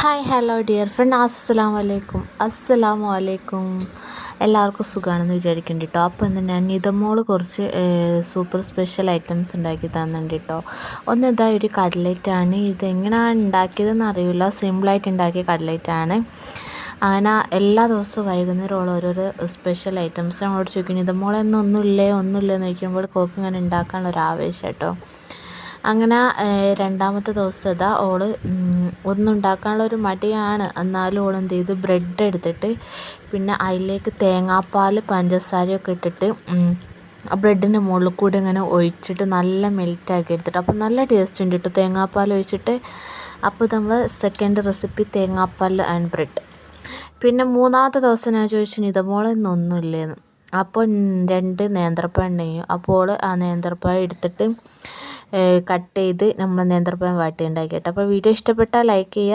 Hi hello dear friend, അസ്സലാമു അലൈക്കും. എല്ലാവർക്കും സുഖമാണെന്ന് വിചാരിക്കുന്നുണ്ട് കേട്ടോ. അപ്പോൾ ഇന്ന് ഞാൻ നിതമോള് കുറച്ച് സൂപ്പർ സ്പെഷ്യൽ ഐറ്റംസ് ഉണ്ടാക്കി തന്നിട്ടുണ്ട് കേട്ടോ. ഒന്ന് ഇതാ ഒരു കട്ട്ലേറ്റാണ്. ഇതെങ്ങനെയാണ് ഉണ്ടാക്കിയതെന്ന് അറിയില്ല, സിമ്പിളായിട്ട് ഉണ്ടാക്കിയ കട്ട്ലേറ്റാണ്. അങ്ങനെ എല്ലാ ദിവസവും വൈകുന്നേരം ഓരോരോ സ്പെഷ്യൽ ഐറ്റംസ് നമ്മളോട് ചോദിക്കും, നിതമോളെ ഒന്നുമില്ലേ എന്ന് ചോദിക്കുമ്പോൾ കോക്ക് ഇങ്ങനെ ഉണ്ടാക്കാനുള്ള ഒരു ആവേശം കേട്ടോ. അങ്ങനെ രണ്ടാമത്തെ ദിവസം ഇതാ ഓള് ഒന്നുണ്ടാക്കാനുള്ളൊരു മടിയാണ്. എന്നാലും ഓൾ എന്ത് ചെയ്തു, ബ്രെഡ് എടുത്തിട്ട് പിന്നെ അതിലേക്ക് തേങ്ങാപ്പാൽ പഞ്ചസാരയൊക്കെ ഇട്ടിട്ട് ആ ബ്രെഡിൻ്റെ മുകളിൽ കൂടി ഇങ്ങനെ ഒഴിച്ചിട്ട് നല്ല മെൽറ്റാക്കി എടുത്തിട്ട്, അപ്പോൾ നല്ല ടേസ്റ്റ് ഉണ്ട് കേട്ടോ തേങ്ങാപ്പാൽ ഒഴിച്ചിട്ട്. അപ്പോൾ നമ്മൾ സെക്കൻഡ് റെസിപ്പി തേങ്ങാപ്പാൽ ആൻഡ് ബ്രെഡ്. പിന്നെ മൂന്നാമത്തെ ദിവസം ഞാൻ ചോദിച്ചു, നിതമോളെ ഒന്നുമില്ലേന്ന്. അപ്പോൾ 2 നേന്ത്രപ്പഴം ഉണ്ടെങ്കിൽ അപ്പോൾ ആ നേന്ത്രപ്പഴം എടുത്തിട്ട് കട്ട് ചെയ്ത് നമ്മൾ നേന്ത്രപ്പഴം വാട്ടി ഉണ്ടാക്കി കേട്ടോ. അപ്പോൾ വീഡിയോ ഇഷ്ടപ്പെട്ടാൽ ലൈക്ക് ചെയ്യുക.